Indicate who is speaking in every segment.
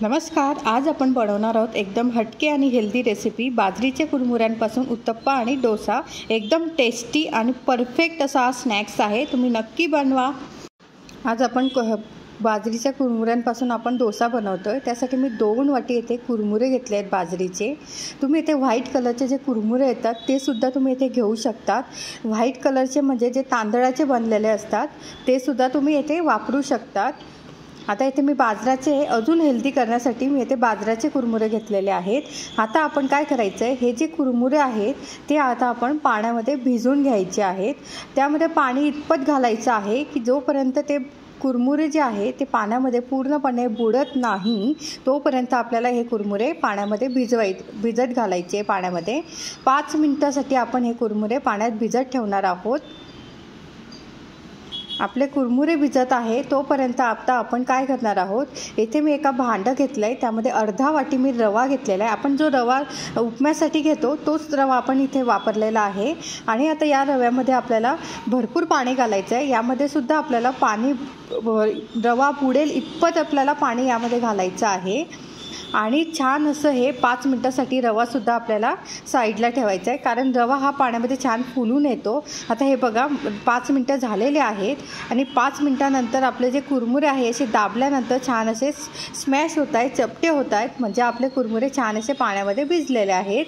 Speaker 1: नमस्कार. आज आपण बनवणार आहोत एकदम हटके आणि हेल्दी रेसिपी बाजरीच्या कुरमुऱ्यांपासून उत्तप्पा आणि डोसा. एकदम टेस्टी आणि परफेक्ट असा हा स्नॅक्स आहे. तुम्ही नक्की बनवा. आज आपण बाजरीच्या कुरमुऱ्यांपासून आपण डोसा बनवतो आहे. त्यासाठी मी 2 वाटी येथे कुरमुरे घेतले आहेत बाजरीचे. तुम्ही इथे व्हाईट कलरचे जे कुरमुरे येतात ते सुद्धा तुम्ही इथे घेऊ शकतात. व्हाईट कलरचे म्हणजे जे तांदळाचे बनलेले असतात ते सुद्धा तुम्ही इथे वापरू शकतात. आता इथे मी बाजराचे अजून हेल्दी करण्यासाठी मी इथे बाजराचे कुरमुरे घेतलेले आहेत. आता आपण काय करायचं आहे, हे जे कुरमुरे आहेत ते आता आपण पाण्यामध्ये भिजवून घ्यायचे आहेत. त्यामध्ये पाणी इतपत घालायचं आहे की जोपर्यंत ते कुरमुरे जे आहे ते पाण्यामध्ये पूर्णपणे बुडत नाही तोपर्यंत आपल्याला हे कुरमुरे पाण्यामध्ये भिजत घालायचे. पाण्यामध्ये 5 मिनिटासाठी आपण हे कुरमुरे पाण्यात भिजत ठेवणार आहोत. आपले कुरमुरे भिजत आहे तोपर्यंत आता आपण काय करणार आहोत, येथे मी एका भांडं घेतलं आहे. त्यामध्ये अर्धा वाटी मी रवा घेतलेला आहे. आपण जो रवा उपम्यासाठी घेतो तोच रवा आपण इथे वापरलेला आहे. आणि आता या रव्यामध्ये आपल्याला भरपूर पाणी घालायचं आहे. यामध्ये सुद्धा आपल्याला पाणी रवा बुडेल इतपत आपल्याला पाणी यामध्ये घालायचं आहे. आणि छान असं हे 5 मिनटासाठी रवासुद्धा आपल्याला साईडला ठेवायचा आहे, कारण रवा हा पाण्यामध्ये छान फुलून येतो. आता हे बघा 5 मिनटं झालेले आहेत आणि 5 मिनटानंतर आपले जे कुरमुरे आहे असे दाबल्यानंतर छान असे स्मॅश होत आहेत, चपटे होत आहेत. म्हणजे आपले कुरमुरे छान असे पाण्यामध्ये भिजलेले आहेत.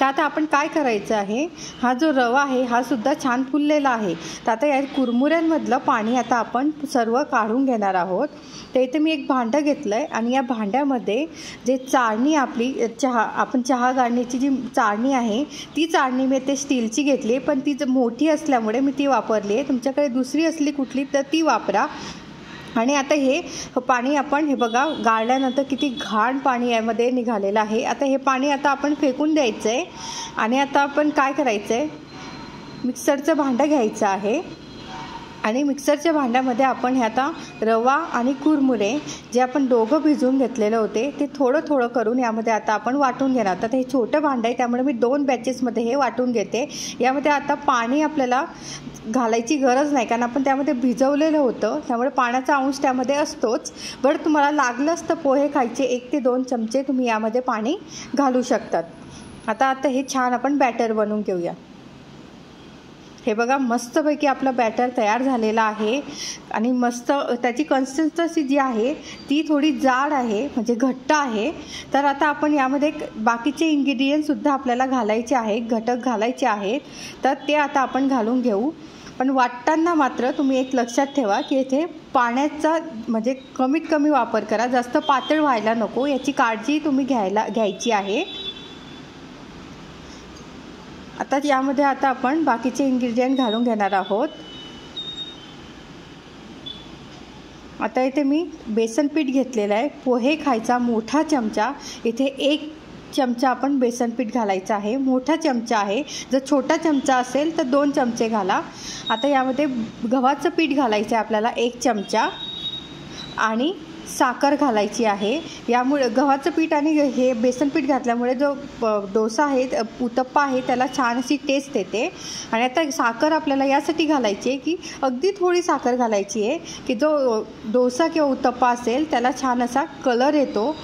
Speaker 1: तर आता आपण काय करायचं आहे, हा जो रवा आहे हा सुद्धा छान फुललेला आहे. तर आता या कुरमुऱ्यांमधलं पाणी आता आपण सर्व काढून घेणार आहोत. तर इथे मी एक भांडं घेतलं आहे आणि या भांड्यामध्ये जे चाळणी आपली आपण चहा गाळण्याची जी चाळणी आहे ती चाळणी मी ते स्टीलची घेतली, पण ती मोठी असल्यामुळे मी ती वापरली आहे. तुमच्याकडे दुसरी असली कुठली तर ती वापरा. आणि आता हे पाणी आपण हे बघा गाळल्यानंतर किती घाण पाणी यामध्ये निघालेलं आहे. आता हे पाणी आता आपण फेकून द्यायचं आहे. आणि आता आपण काय करायचं आहे, मिक्सरचं भांडं घ्यायचं आहे आणि मिक्सरच्या भांड्यामध्ये आपण हे आता रवा आणि कुरमुरे जे आपण दोघं भिजवून घेतलेले होते ते थोडं थोडं करून यामध्ये आता आपण वाटून घेणार. तर हे छोटं भांडं आहे त्यामुळे मी 2 बॅचेसमध्ये हे वाटून घेते. यामध्ये आता पाणी आपल्याला घालायची गरज नाही, कारण आपण त्यामध्ये भिजवलेलं होतं त्यामुळे पाण्याचा अंश त्यामध्ये असतोच. बरं, तुम्हाला लागलंच तर पोहे खायचे 1 ते 2 चमचे तुम्ही यामध्ये पाणी घालू शकतात. आता हे छान आपण बॅटर बनवून घेऊया. हे बघा मस्तपैकी आपलं बॅटर तयार झालेलं आहे आणि मस्त त्याची कन्सिस्टन्सी जी आहे ती थोडी जाड आहे, म्हणजे घट्ट आहे. तर आता आपण यामध्ये बाकीचे इन्ग्रेडियंटसुद्धा आपल्याला घालायचे आहेत, घटक घालायचे आहेत. तर ते आता आपण घालून घेऊ. पण वाटताना मात्र तुम्ही एक लक्षात ठेवा की येथे पाण्याचा म्हणजे कमीत कमी वापर करा, जास्त पातळ व्हायला नको, याची काळजी तुम्ही घ्यायची आहे. आता यामध्ये आता आपण बाकीचे इन्ग्रेडियंट घालून घेणार आहोत. आता इथे मी बेसन पीठ घेतलेलं आहे. पोहे खायचा मोठा चमचा, इथे 1 चमचा आपण बेसन पीठ घालायचं आहे. मोठा चमचा आहे. जर छोटा चमचा असेल तर 2 चमचे घाला. आता यामध्ये गव्हाचं पीठ घालायचं आहे आपल्याला 1 चमचा आणि साखर घालायची आहे. यामुळे गव्हाचं पीठ आणि हे बेसन पीठ घातल्यामुळे जो डोसा आहे, उत्तप्पा आहे, त्याला छान अशी टेस्ट येते. आणि आता साखर आपल्याला यासाठी घालायची आहे की अगदी थोडी साखर घालायची आहे की जो डोसा किंवा उत्तप्पा असेल त्याला छान असा कलर येतो.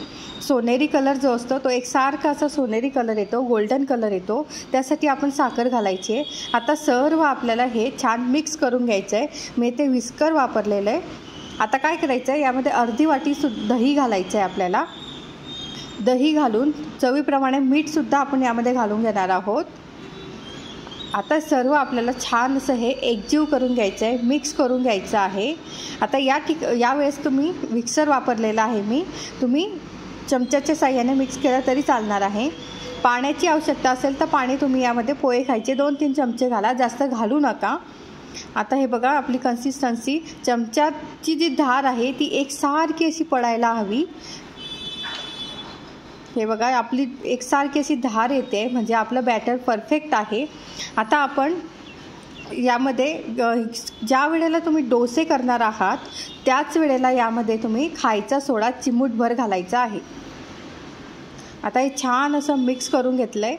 Speaker 1: सोनेरी कलर जो असतो तो एकसारखा असा सोनेरी कलर येतो, गोल्डन कलर येतो, त्यासाठी आपण साखर घालायची आहे. आता सर्व आपल्याला हे छान मिक्स करून घ्यायचं आहे. मी ते विस्कर वापरलेलं आहे. आता काय करायचं आहे, यामध्ये अर्धी वाटी दही घालायचं आहे आपल्याला. दही घालून चवीप्रमाणे मीठसुद्धा आपण यामध्ये घालून घेणार आहोत. आता सर्व आपल्याला छान असं हे एकजीव करून घ्यायचं आहे, मिक्स करून घ्यायचं आहे. आता यावेळेस तुम्ही मिक्सर वापरलेला आहे मी, तुम्ही चमच्याच्या साह्याने मिक्स केलं तरी चालणार आहे. पाण्याची आवश्यकता असेल तर पाणी तुम्ही यामध्ये पोहे खायचे 2-3 चमचे घाला, जास्त घालू नका. आता हे बघा आपली कन्सिस्टन्सी, चमच्याची जी धार आहे ती एकसारखी अशी पडायला हवी. हे बघा आपली एकसारखी अशी धार येते, म्हणजे आपलं बॅटर परफेक्ट आहे. आता आपण यामध्ये ज्या वेळेला तुम्ही डोसे करणार आहात त्याच वेळेला यामध्ये तुम्ही खायचा सोडा चिमूटभर घालायचा आहे. आता हे छान असं मिक्स करून घेतलं आहे.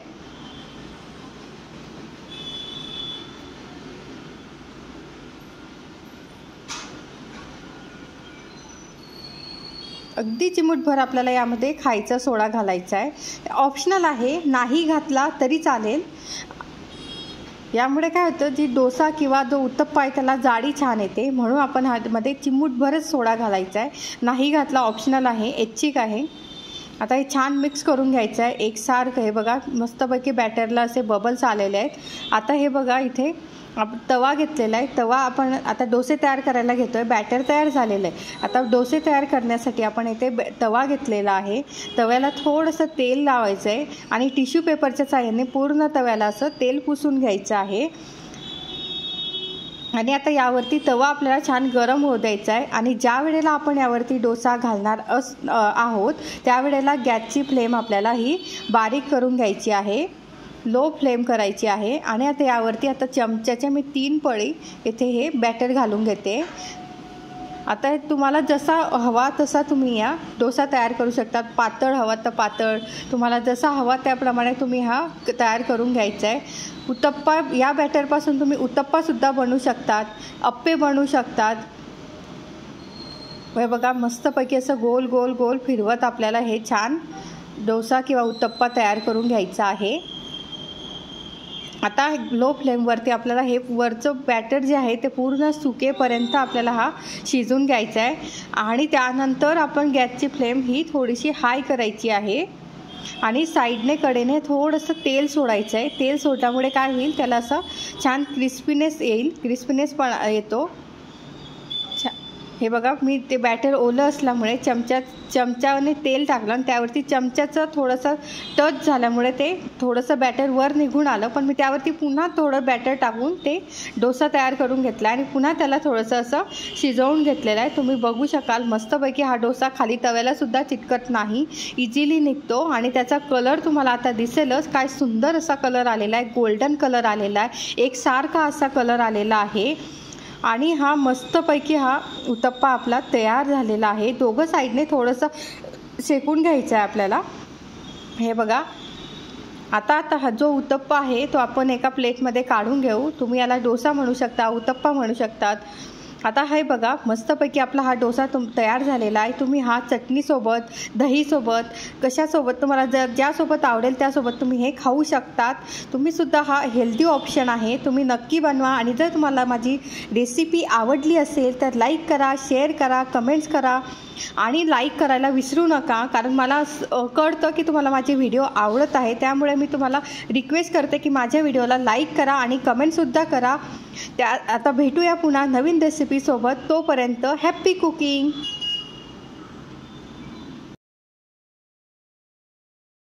Speaker 1: अगदी चिमूटभर आपल्याला यामध्ये खायचा सोडा घालायचा आहे. ऑप्शनल आहे, नाही घातला तरी चालेल. यामुळे काय होतं, जी डोसा किंवा जो उत्तप्पा आहे त्याला जाडी छान येते, म्हणून आपण ह्यामध्ये चिमूटभरच सोडा घालायचा आहे. नाही घातला ऑप्शनल आहे, ऐच्छिक आहे. आता हे छान मिक्स करून घ्यायचं आहे एकसारखं. हे बघा मस्तपैकी बॅटरला असे बबल्स आलेले आहेत. आता हे बघा इथे तवा घेतलेला आहे. तवा आपण आता डोसे तयार करायला घेतो आहे. बॅटर तयार झालेलं आहे. आता डोसे तयार करण्यासाठी आपण इथे तवा घेतलेला आहे. तव्याला थोडंसं तेल लावायचं आहे आणि टिश्यू पेपरच्या साहाय्याने पूर्ण तव्याला असं तेल पुसून घ्यायचं आहे. आणि आता यावरती तवा आपल्याला छान गरम होऊ द्यायचा आहे. आणि ज्या वेळेला आपण यावरती डोसा घालणार आहोत त्यावेळेला गॅसची फ्लेम आपल्याला ही बारीक करून घ्यायची आहे, लो फ्लेम करायची आहे. आणि आता यावरती आता चमच्याच्या मी 3 पळी इथे हे बॅटर घालून घेते. आता तुम्हाला जसा हवा तसा तुम्ही या डोसा तयार करू शकतात. पातळ हवा तर पातळ, तुम्हाला जसा हवा त्याप्रमाणे तुम्ही हा तयार करून घ्यायचा आहे. उत्तप्पा या बॅटरपासून तुम्ही उत्तप्पासुद्धा बनवू शकतात, अप्पे बनवू शकतात. हे बघा मस्तपैकी असं गोल गोल गोल फिरवत आपल्याला हे छान डोसा किंवा उत्तप्पा तयार करून घ्यायचा आहे. आता लो फ्लेमवरती आपल्याला हे वरचं बॅटर जे आहे ते पूर्ण सुकेपर्यंत आपल्याला हा शिजून घ्यायचा आहे. आणि त्यानंतर आपण गॅसची फ्लेम ही थोडीशी हाय करायची आहे आणि साईडने कडेने थोडंसं तेल सोडायचं आहे. तेल सोडल्यामुळे काय होईल, त्याला असं छान क्रिस्पीनेस येईल, क्रिस्पीनेस पण येतो. हे बघा मी ते बॅटर ओलं असल्यामुळे चमच्याने तेल टाकलं आणि त्यावरती चमच्याचं थोडंसं टच झाल्यामुळे ते थोडंसं बॅटर वर निघून आलं. पण मी त्यावरती पुन्हा थोडं बॅटर टाकून ते डोसा तयार करून घेतला आणि पुन्हा त्याला थोडंसं असं शिजवून घेतलेलं आहे. तुम्ही बघू शकाल मस्तपैकी हा डोसा खाली तव्यालासुद्धा चिटकत नाही, इझिली निघतो. आणि त्याचा कलर तुम्हाला आता दिसेलच, काय सुंदर असा कलर आलेला आहे, गोल्डन कलर आलेला आहे, एकसारखा असा कलर आलेला आहे. आणि हा मस्तपैकी हा उत्तप्पा आपला तयार झालेला आहे. दोघं साईडने थोडंसं शेकून घ्यायचं आहे आपल्याला. हे बघा आता हा जो उत्तप्पा आहे तो आपण एका प्लेटमध्ये काढून घेऊ. तुम्ही याला डोसा म्हणू शकता, उत्तप्पा म्हणू शकतात. आता हे बघा मस्तपैकी आपला हा डोसा तयार झालेला आहे. तुम्ही हा चटणीसोबत, दहीसोबत, कशासोबत तुम्हाला ज्यासोबत आवडेल त्यासोबत तुम्ही हे खाऊ शकतात. तुम्हीसुद्धा हा हेल्दी ऑप्शन आहे, तुम्ही नक्की बनवा. आणि जर तुम्हाला माझी रेसिपी आवडली असेल तर लाईक करा, शेअर करा, कमेंट्स करा आणि लाईक करायला विसरू नका. कारण मला कळतं की तुम्हाला माझे व्हिडिओ आवडत आहे, त्यामुळे मी तुम्हाला रिक्वेस्ट करते की माझ्या व्हिडिओला लाईक करा आणि कमेंटसुद्धा करा. आता भेटूया पुन्हा नवीन रेसिपीसोबत. तोपर्यंत हॅप्पी कुकिंग.